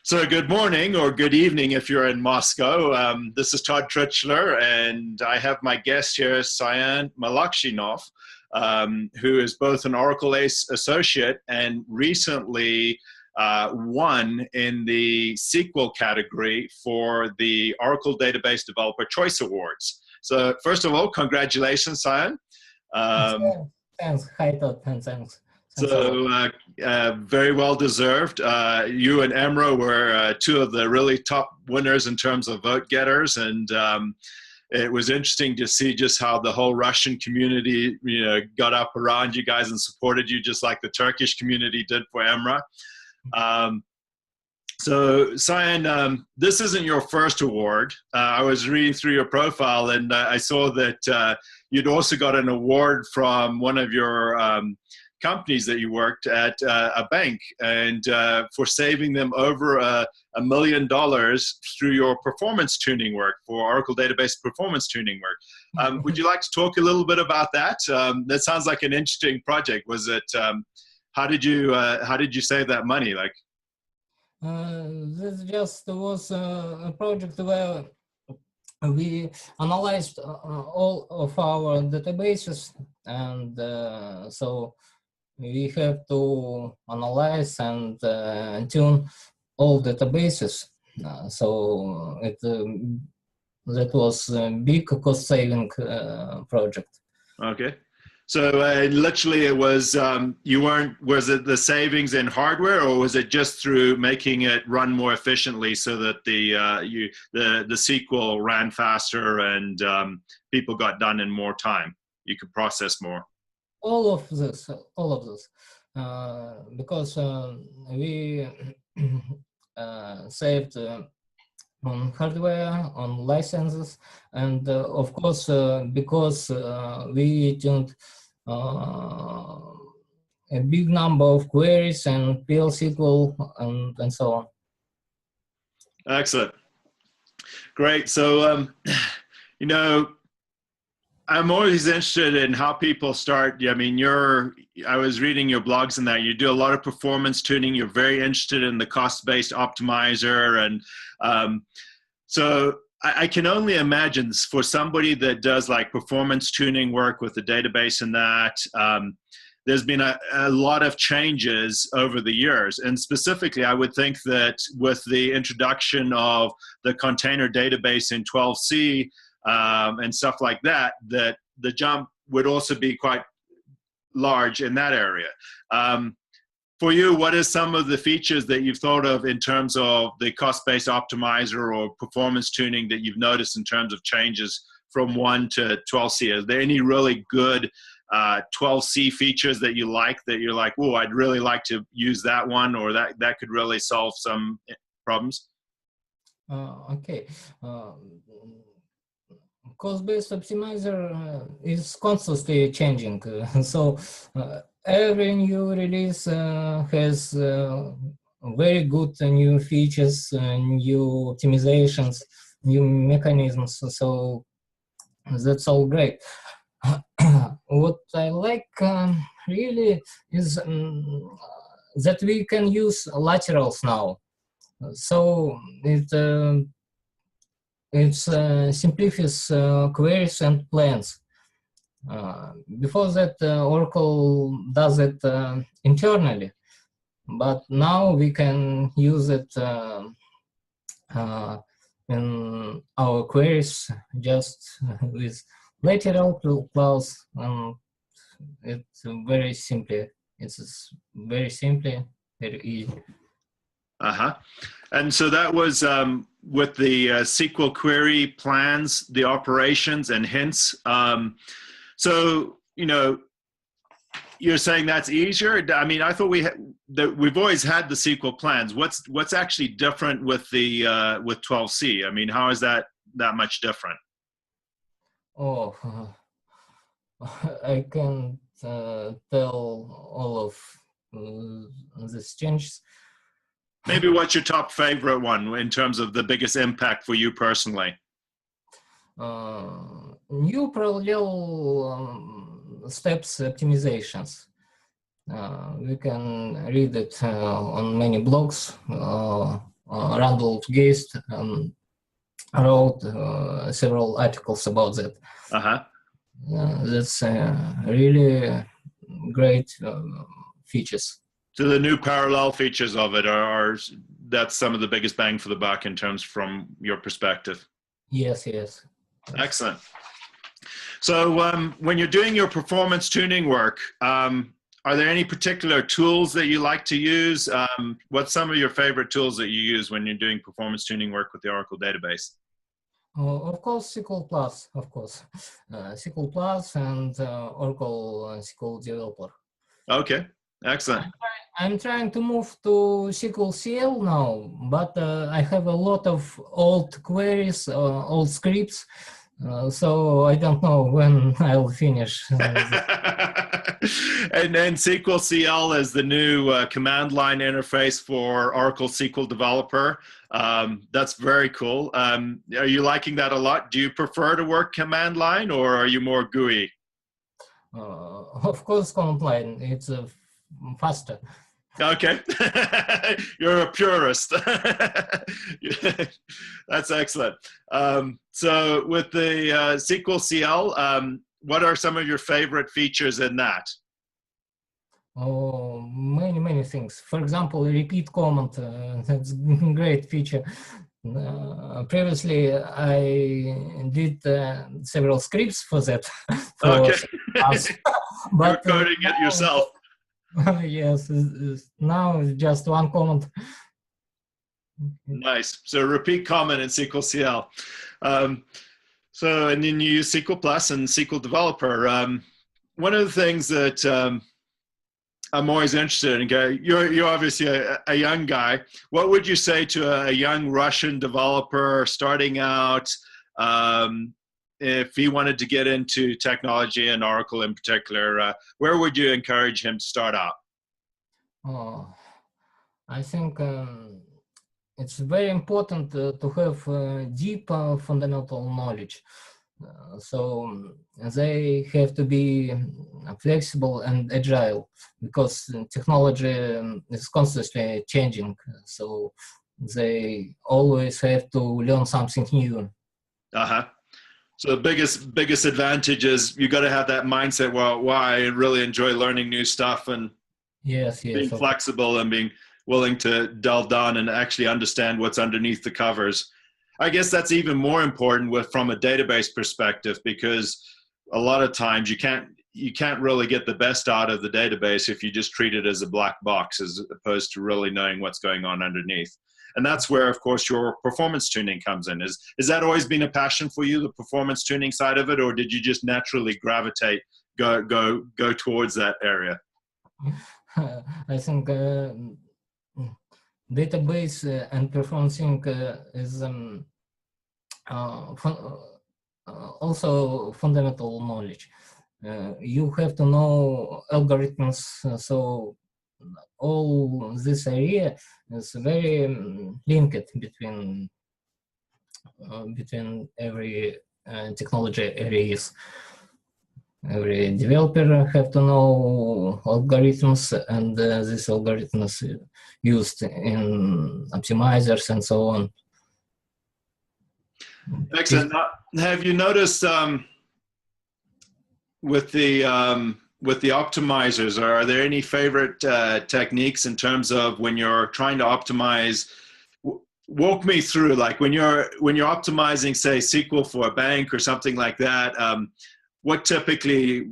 So good morning or good evening if you're in Moscow. This is Todd Trichler, and I have my guest here, Sayan Malakshinov, who is both an Oracle Ace associate and recently won in the SQL category for the Oracle Database Developer Choice Awards. So first of all, congratulations, Sayan. Thanks. Hi, Todd. Thanks. Very well deserved. You and Emra were two of the really top winners in terms of vote getters, and it was interesting to see just how the whole Russian community, got up around you guys and supported you, just like the Turkish community did for Emra. So, Sayan, this isn't your first award. I was reading through your profile, and I saw that you'd also got an award from one of your companies that you worked at, a bank, and for saving them over $1 million through your performance tuning work, for Oracle Database performance tuning work. Would you like to talk a little bit about that? That sounds like an interesting project. Was it? How did you save that money? Like, this just was a project where we analyzed all of our databases, and so we have to analyze and tune all databases. So that was a big cost-saving project. Okay. So literally it was, was it the savings in hardware, or was it just through making it run more efficiently so that the SQL ran faster and people got done in more time? You could process more. All of this, because we saved on hardware, on licenses, and of course, because we tuned a big number of queries and PL SQL and so on. Excellent. Great. So, I'm always interested in how people start. I mean, I was reading your blogs and that you do a lot of performance tuning. You're very interested in the cost-based optimizer. And so I can only imagine for somebody that does like performance tuning work with the database and that, there's been a lot of changes over the years. And specifically, I would think that with the introduction of the container database in 12c, and stuff like that, that the jump would also be quite large in that area. For you, what are some of the features that you've thought of in terms of the cost-based optimizer or performance tuning that you've noticed in terms of changes from 1 to 12c? Is there any really good 12c features that you like, that you're like, oh, I'd really like to use that one, or that could really solve some problems? Okay. Cost-based optimizer is constantly changing. So every new release has very good new features, new optimizations, new mechanisms. So that's all great. What I like really is that we can use laterals now. So it simplifies queries and plans. Before that, Oracle does it internally, but now we can use it in our queries just with lateral clause, and it's very simple. It's very simple, very easy. And so that was with the SQL query plans, the operations, and hints. So, you're saying that's easier. I mean, I thought we've always had the SQL plans. What's actually different with the with 12c? I mean, how is that much different? Oh, I can't tell all of these changes. Maybe what's your top favorite one in terms of the biggest impact for you personally? New parallel steps optimizations. We can read it on many blogs. Randolph Geist wrote several articles about that. Uh-huh. That's really great features. So the new parallel features of it are that's some of the biggest bang for the buck in terms from your perspective. Yes, yes. Excellent. So when you're doing your performance tuning work, are there any particular tools that you like to use? What's some of your favorite tools that you use when you're doing performance tuning work with the Oracle database? Of course, SQL Plus, of course. SQL Plus and Oracle SQL Developer. Okay, excellent. I'm trying to move to SQL CL now, but I have a lot of old queries, old scripts, so I don't know when I'll finish. And then SQL CL is the new command line interface for Oracle SQL Developer. That's very cool. Are you liking that a lot? Do you prefer to work command line, or are you more GUI? Of course, command line, it's faster. Okay, you're a purist. That's excellent. So with the SQL CL, what are some of your favorite features in that? Oh, many things. For example, repeat command, that's a great feature. Previously, I did several scripts for that. Okay. But you're coding it yourself. Yes, now it's just one command. Nice. So repeat command in SQL CL. So, and then you use SQL Plus and SQL Developer. One of the things that I'm always interested in, you're obviously a young guy. What would you say to a young Russian developer starting out, if he wanted to get into technology and Oracle in particular? Where would you encourage him to start out? I think it's very important to have deep fundamental knowledge. So they have to be flexible and agile, because technology is constantly changing. So they always have to learn something new. Uh-huh. So the biggest advantage is you got to have that mindset. Well, I really enjoy learning new stuff and yes, being flexible and being willing to delve down and actually understand what's underneath the covers. I guess that's even more important from a database perspective, because a lot of times you can't really get the best out of the database if you just treat it as a black box, as opposed to really knowing what's going on underneath. And that's where, of course, your performance tuning comes in. Has that always been a passion for you, the performance tuning side of it, or did you just naturally gravitate, go towards that area? I think database and performing is also fundamental knowledge. You have to know algorithms, so all this area is very linked between every technology areas. Every developer have to know algorithms, and these algorithms used in optimizers and so on. Excellent. Have you noticed with the optimizers, are there any favorite techniques in terms of when you're trying to optimize? Walk me through, like when you're optimizing, say, SQL for a bank or something like that. What typically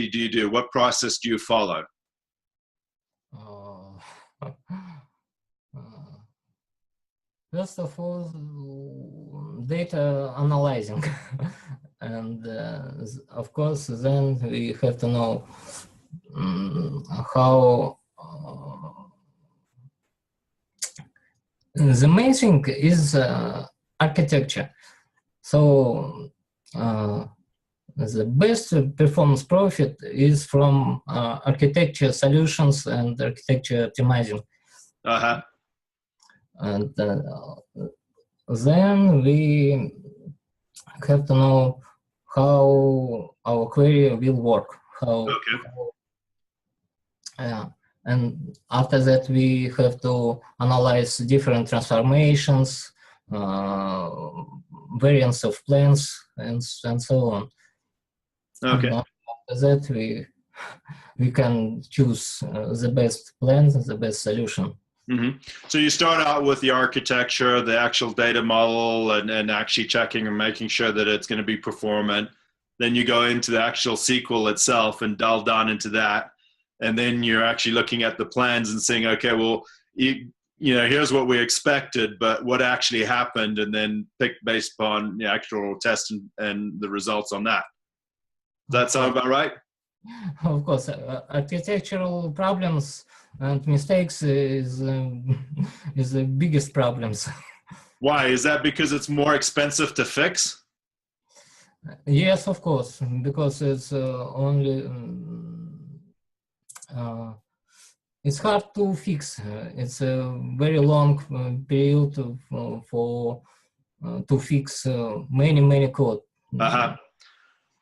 do you do? What process do you follow? First of all, data analyzing. And of course, then we have to know how. The main thing is architecture. So the best performance profit is from architecture solutions and architecture optimizing. Uh-huh. And then we have to know how our query will work. and after that we have to analyze different transformations, variants of plans, and so on. Okay. And after that we can choose the best plan, the best solution. Mm-hmm. So you start out with the architecture, the actual data model, and actually checking and making sure that it's going to be performant. Then you go into the actual SQL itself and delve down into that. And then you're actually looking at the plans and saying, okay, well, you know, here's what we expected, but what actually happened, and then pick based upon the actual test and the results on that. Does that sound about right? Of course, architectural problems and mistakes is the biggest problems. Why? Is that because it's more expensive to fix? Yes, of course, because it's only it's hard to fix. It's a very long period to fix many code. Uh-huh.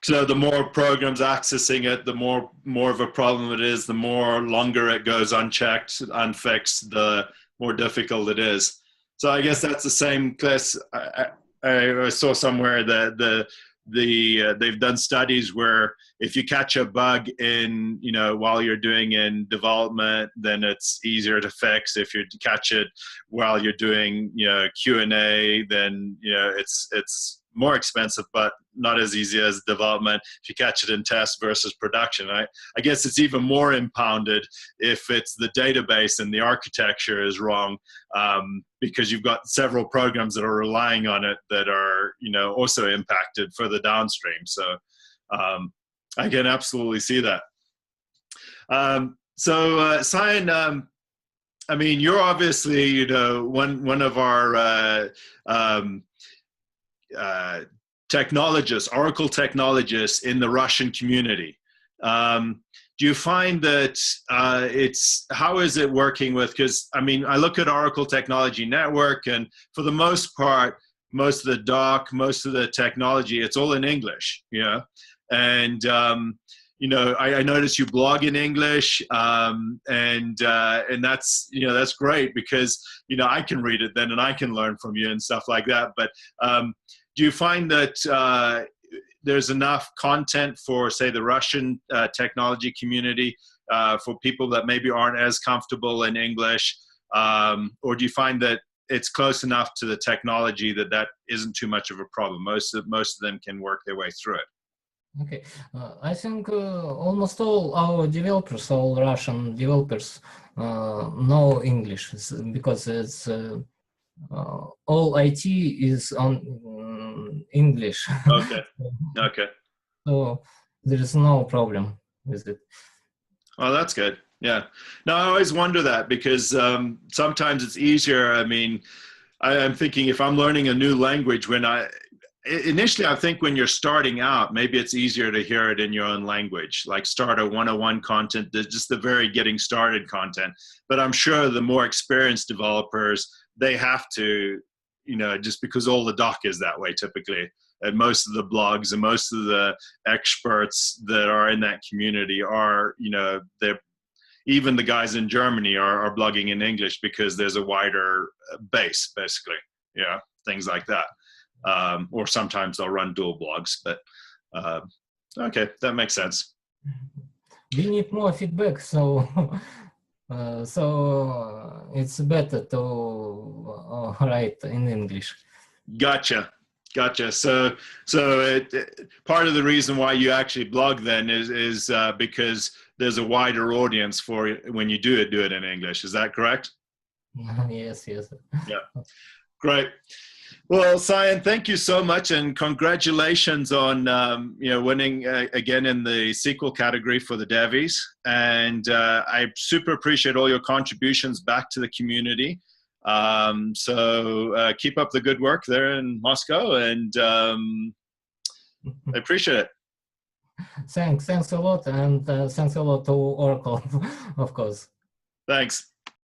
So the more programs accessing it, the more of a problem it is, the more longer it goes unchecked, unfixed, the more difficult it is. So I guess that's the same case. I saw somewhere that they've done studies where if you catch a bug in, you know, while you're doing in development, then it's easier to fix. If you catch it while you're doing, you know, Q&A, then, you know, it's more expensive, but not as easy as development if you catch it in test versus production. I guess it's even more impounded if it's the database and the architecture is wrong, because you've got several programs that are relying on it that are, you know, also impacted further downstream. So I can absolutely see that. Sayan, I mean, you're obviously, you know, one of our technologists, Oracle technologists in the Russian community. Do you find that how is it working with, because I mean, I look at Oracle Technology Network, and for the most part, most of the doc, most of the technology, it's all in English, you know? And, you know, I notice you blog in English, and that's, you know, that's great because, you know, I can read it then and I can learn from you and stuff like that. But do you find that there's enough content for, say, the Russian technology community for people that maybe aren't as comfortable in English? Or do you find that it's close enough to the technology that isn't too much of a problem? Most of them can work their way through it. Okay, I think almost all our developers, all Russian developers, know English because it's all IT is on English. Okay. Okay. So there is no problem with it. Oh, that's good. Yeah. No, I always wonder that because sometimes it's easier. I mean, I'm thinking if I'm learning a new language, initially I think when you're starting out, maybe it's easier to hear it in your own language, like starter 101 content, just the very getting started content. But I'm sure the more experienced developers, they have to, you know, just because all the doc is that way typically. And most of the blogs and most of the experts that are in that community are, you know, even the guys in Germany are blogging in English because there's a wider base, basically, yeah, things like that. Or sometimes they'll run dual blogs, but okay, that makes sense. We need more feedback, so it's better to write in English. Gotcha. So part of the reason why you actually blog then is because there's a wider audience for when you do it in English. Is that correct? Yes. Yeah. Great. Well, Sayan, thank you so much, and congratulations on you know, winning again in the SQL category for the Devies. And I super appreciate all your contributions back to the community. So keep up the good work there in Moscow, and I appreciate it. Thanks a lot, and thanks a lot to Oracle, of course. Thanks.